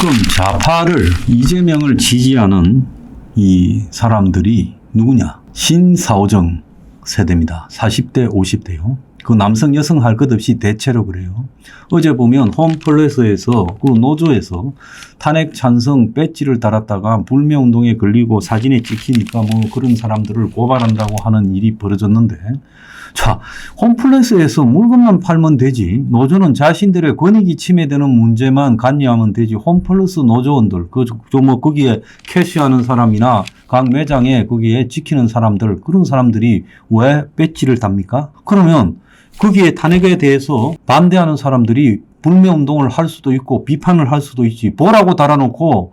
지금 좌파를 이재명을 지지하는 이 사람들이 누구냐? 신사오정 세대입니다. 40대, 50대요. 그 남성, 여성 할 것 없이 대체로 그래요. 어제 보면 홈플러스에서 그 노조에서 탄핵 찬성 배지를 달았다가 불매운동에 걸리고 사진에 찍히니까 뭐 그런 사람들을 고발한다고 하는 일이 벌어졌는데, 자, 홈플러스에서 물건만 팔면 되지. 노조는 자신들의 권익이 침해되는 문제만 관여하면 되지. 홈플러스 노조원들, 뭐 거기에 캐시하는 사람이나 각 매장에 거기에 지키는 사람들, 그런 사람들이 왜 배지를 답니까? 그러면 거기에 탄핵에 대해서 반대하는 사람들이 불매운동을 할 수도 있고 비판을 할 수도 있지. 뭐라고 달아놓고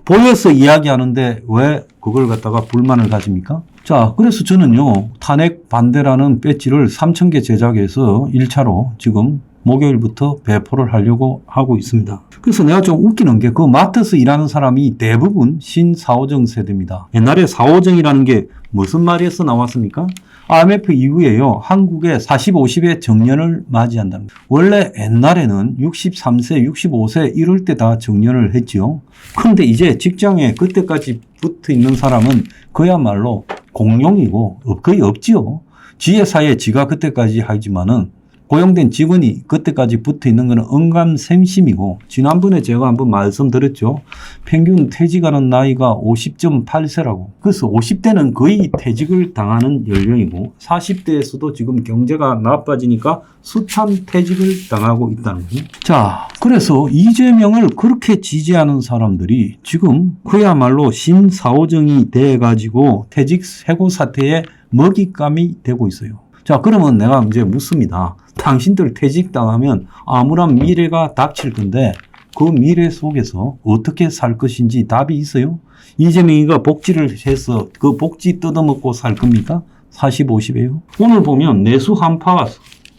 보여서 이야기하는데 왜 그걸 갖다가 불만을 가집니까? 자, 그래서 저는요, 탄핵 반대라는 배지를 3,000개 제작해서 1차로 지금 목요일부터 배포를 하려고 하고 있습니다. 그래서 내가 좀 웃기는 게 그 마트에서 일하는 사람이 대부분 신사오정 세대입니다. 옛날에 사오정이라는 게 무슨 말에서 나왔습니까? IMF 이후에요, 한국의 40, 50의 정년을 맞이한다는 거예요. 원래 옛날에는 63세, 65세 이럴 때 다 정년을 했죠. 그런데 이제 직장에 그때까지 붙어 있는 사람은 그야말로 공룡이고 거의 없지요. 지회사에 지가 그때까지 하지만은 고용된 직원이 그때까지 붙어 있는 것은 언감생심이고, 지난번에 제가 한번 말씀드렸죠. 평균 퇴직하는 나이가 50.8세라고. 그래서 50대는 거의 퇴직을 당하는 연령이고 40대에서도 지금 경제가 나빠지니까 숱한 퇴직을 당하고 있다는 거죠. 자, 그래서 이재명을 그렇게 지지하는 사람들이 지금 그야말로 신사오정이 돼가지고 퇴직 해고 사태에 먹잇감이 되고 있어요. 자, 그러면 내가 이제 묻습니다. 당신들 퇴직당하면 암울한 미래가 닥칠 건데 그 미래 속에서 어떻게 살 것인지 답이 있어요? 이재명이가 복지를 해서 그 복지 뜯어먹고 살 겁니까? 40, 50이에요. 오늘 보면 내수 한파가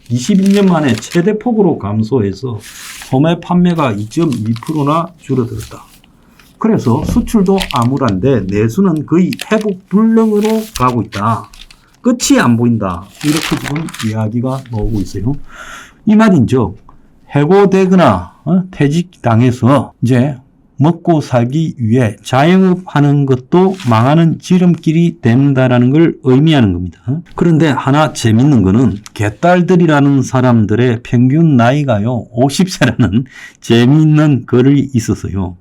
21년 만에 최대폭으로 감소해서 소매 판매가 2.2%나 줄어들었다. 그래서 수출도 암울한데 내수는 거의 회복 불능으로 가고 있다. 끝이 안 보인다. 이렇게 지금 이야기가 나오고 있어요. 이 말인즉 해고되거나 퇴직당해서 이제 먹고 살기 위해 자영업하는 것도 망하는 지름길이 된다라는 걸 의미하는 겁니다. 그런데 하나 재밌는 거는 개딸들이라는 사람들의 평균 나이가요 50세라는 재미있는 글이 있었어요.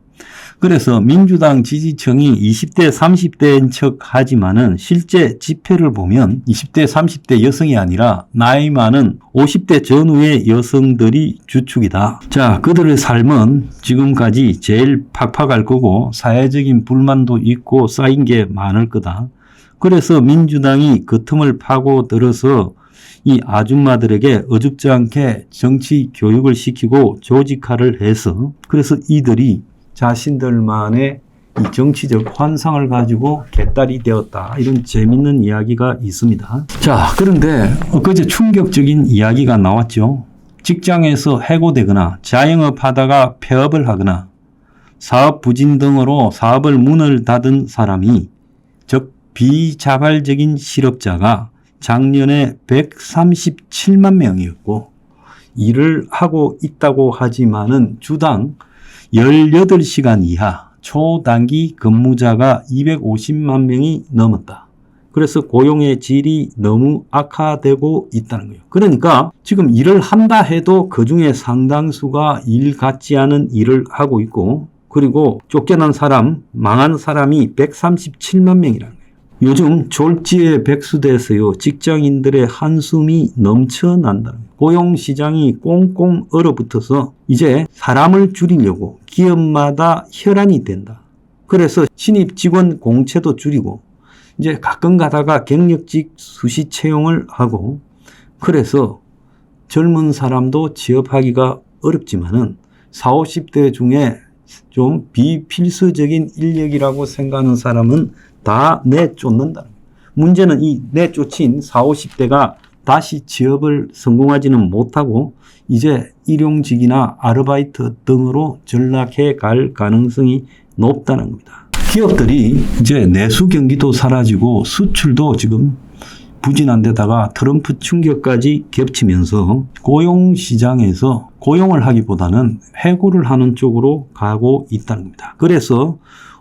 그래서 민주당 지지층이 20대, 30대인 척 하지만은 실제 집회를 보면 20대, 30대 여성이 아니라 나이 많은 50대 전후의 여성들이 주축이다. 자, 그들의 삶은 지금까지 제일 팍팍할 거고 사회적인 불만도 있고 쌓인 게 많을 거다. 그래서 민주당이 그 틈을 파고들어서 이 아줌마들에게 어줍지 않게 정치 교육을 시키고 조직화를 해서 그래서 이들이 자신들만의 이 정치적 환상을 가지고 개딸이 되었다. 이런 재밌는 이야기가 있습니다. 자, 그런데 엊그제 충격적인 이야기가 나왔죠. 직장에서 해고되거나 자영업하다가 폐업을 하거나 사업 부진 등으로 사업을 문을 닫은 사람이, 즉 비자발적인 실업자가 작년에 137만 명이었고 일을 하고 있다고 하지만은 주당 18시간 이하 초단기 근무자가 250만 명이 넘었다. 그래서 고용의 질이 너무 악화되고 있다는 거예요. 그러니까 지금 일을 한다 해도 그중에 상당수가 일 같지 않은 일을 하고 있고, 그리고 쫓겨난 사람, 망한 사람이 137만 명이라는 거예요. 요즘 졸지에 백수돼서요, 직장인들의 한숨이 넘쳐난다는 거예요. 고용시장이 꽁꽁 얼어붙어서 이제 사람을 줄이려고 기업마다 혈안이 된다. 그래서 신입 직원 공채도 줄이고 이제 가끔 가다가 경력직 수시 채용을 하고, 그래서 젊은 사람도 취업하기가 어렵지만은 40, 50대 중에 좀 비필수적인 인력이라고 생각하는 사람은 다 내쫓는다. 문제는 이 내쫓인 40, 50대가 다시 취업을 성공하지는 못하고 이제 일용직이나 아르바이트 등으로 전락해 갈 가능성이 높다는 겁니다. 기업들이 이제 내수 경기도 사라지고 수출도 지금 부진한 데다가 트럼프 충격까지 겹치면서 고용시장에서 고용을 하기보다는 해고를 하는 쪽으로 가고 있다는 겁니다. 그래서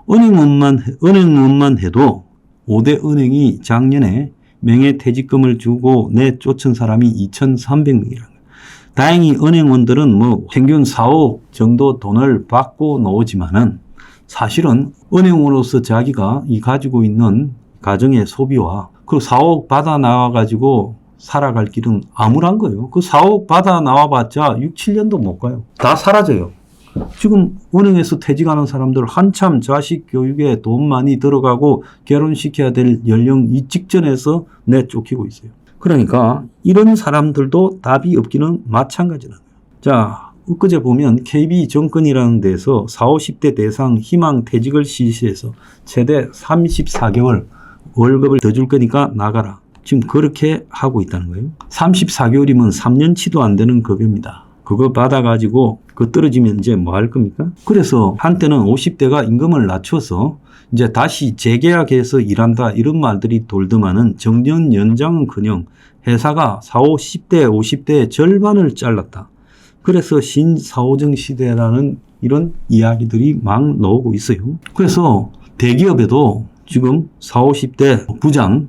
은행업만 해도 5대 은행이 작년에 명예퇴직금을 주고 내쫓은 사람이 2,300명이라는 거예요. 다행히 은행원들은 뭐 평균 4억 정도 돈을 받고 나오지만은 사실은 은행으로서 자기가 이 가지고 있는 가정의 소비와 그 4억 받아 나와가지고 살아갈 길은 암울한 거예요. 그 4억 받아 나와봤자 6, 7년도 못 가요. 다 사라져요. 지금 은행에서 퇴직하는 사람들 한참 자식 교육에 돈 많이 들어가고 결혼시켜야 될 연령 이 직전에서 내쫓기고 있어요. 그러니까 이런 사람들도 답이 없기는 마찬가지라는 거예요. 자, 엊그제 보면 KB정권이라는 데서 40, 50대 대상 희망 퇴직을 실시해서 최대 34개월 월급을 더 줄 거니까 나가라. 지금 그렇게 하고 있다는 거예요. 34개월이면 3년치도 안 되는 급여입니다. 그거 받아가지고 그거 떨어지면 이제 뭐 할 겁니까? 그래서 한때는 50대가 임금을 낮춰서 이제 다시 재계약해서 일한다 이런 말들이 돌더만은 정년 연장은커녕 회사가 40, 50대, 50대의 절반을 잘랐다. 그래서 신사오정 시대라는 이런 이야기들이 막 나오고 있어요. 그래서 대기업에도 지금 40, 50대 부장,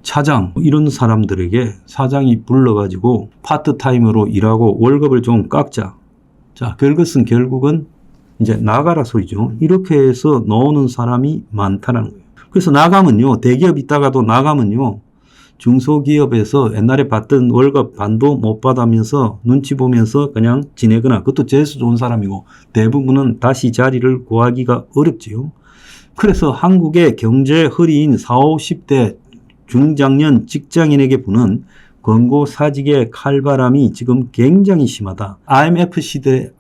차장 이런 사람들에게 사장이 불러가지고 파트타임으로 일하고 월급을 좀 깎자. 자, 그것은 결국은 이제 나가라 소리죠. 이렇게 해서 나오는 사람이 많다는 거예요. 그래서 나가면요, 대기업 있다가도 나가면요, 중소기업에서 옛날에 받던 월급 반도 못 받으면서 눈치 보면서 그냥 지내거나, 그것도 재수 좋은 사람이고 대부분은 다시 자리를 구하기가 어렵지요. 그래서 한국의 경제 허리인 40, 50대 중장년 직장인에게 부는 권고 사직의 칼바람이 지금 굉장히 심하다.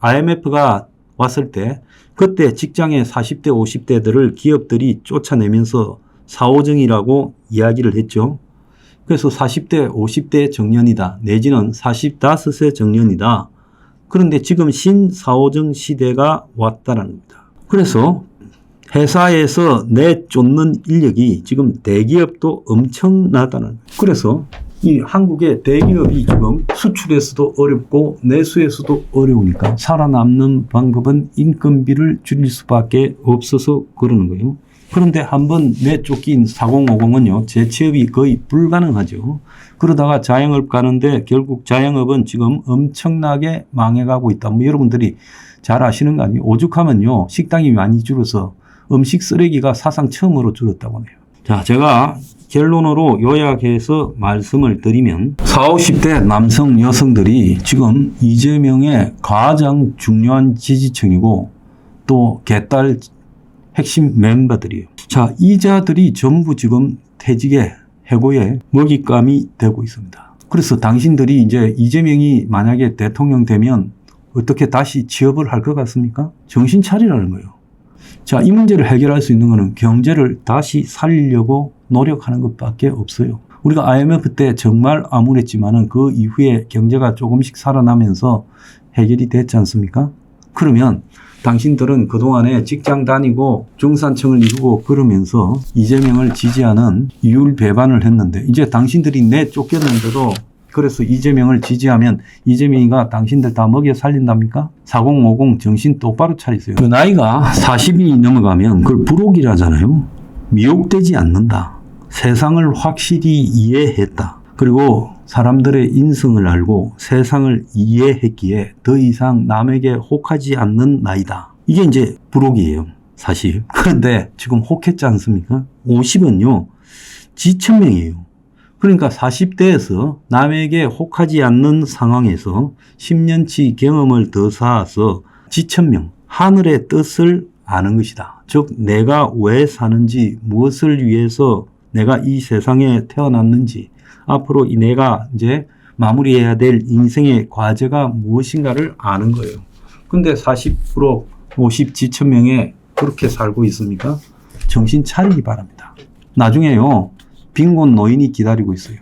IMF가 왔을 때 그때 직장의 40대, 50대들을 기업들이 쫓아내면서 사오정이라고 이야기를 했죠. 그래서 40대, 50대 정년이다. 내지는 45세 정년이다. 그런데 지금 신사오정 시대가 왔다는 겁니다. 그래서 회사에서 내쫓는 인력이 지금 대기업도 엄청나다는 거예요. 그래서 이 한국의 대기업이 지금 수출에서도 어렵고 내수에서도 어려우니까 살아남는 방법은 인건비를 줄일 수밖에 없어서 그러는 거예요. 그런데 한번 내쫓긴 4050은요, 재취업이 거의 불가능하죠. 그러다가 자영업 가는데 결국 자영업은 지금 엄청나게 망해가고 있다. 뭐 여러분들이 잘 아시는 거 아니에요? 오죽하면요, 식당이 많이 줄어서 음식 쓰레기가 사상 처음으로 줄었다고 해요. 자, 제가 결론으로 요약해서 말씀을 드리면 40, 50대 남성 여성들이 지금 이재명의 가장 중요한 지지층이고 또 개딸 핵심 멤버들이에요. 자, 이 자들이 전부 지금 퇴직에 해고에 먹잇감이 되고 있습니다. 그래서 당신들이 이제 이재명이 만약에 대통령 되면 어떻게 다시 취업을 할 것 같습니까? 정신 차리라는 거예요. 자, 이 문제를 해결할 수 있는 것은 경제를 다시 살리려고 노력하는 것밖에 없어요. 우리가 IMF 때 정말 암울했지만은 그 이후에 경제가 조금씩 살아나면서 해결이 됐지 않습니까? 그러면 당신들은 그동안에 직장 다니고 중산층을 이루고 그러면서 이재명을 지지하는 이율 배반을 했는데 이제 당신들이 내쫓겼는데도 그래서 이재명을 지지하면 이재명이가 당신들 다 먹여 살린답니까? 4050 정신 똑바로 차리세요. 그 나이가 40이 넘어가면 그걸 불혹이라잖아요. 미혹되지 않는다. 세상을 확실히 이해했다. 그리고 사람들의 인성을 알고 세상을 이해했기에 더 이상 남에게 혹하지 않는 나이다. 이게 이제 불혹이에요. 사실. 그런데 지금 혹했지 않습니까? 50은요. 지천명이에요. 그러니까 40대에서 남에게 혹하지 않는 상황에서 10년치 경험을 더 쌓아서 지천명, 하늘의 뜻을 아는 것이다. 즉 내가 왜 사는지, 무엇을 위해서 내가 이 세상에 태어났는지, 앞으로 내가 이제 마무리해야 될 인생의 과제가 무엇인가를 아는 거예요. 근데 40% 50 지천명에 그렇게 살고 있습니까? 정신 차리기 바랍니다. 나중에요, 빈곤 노인이 기다리고 있어요.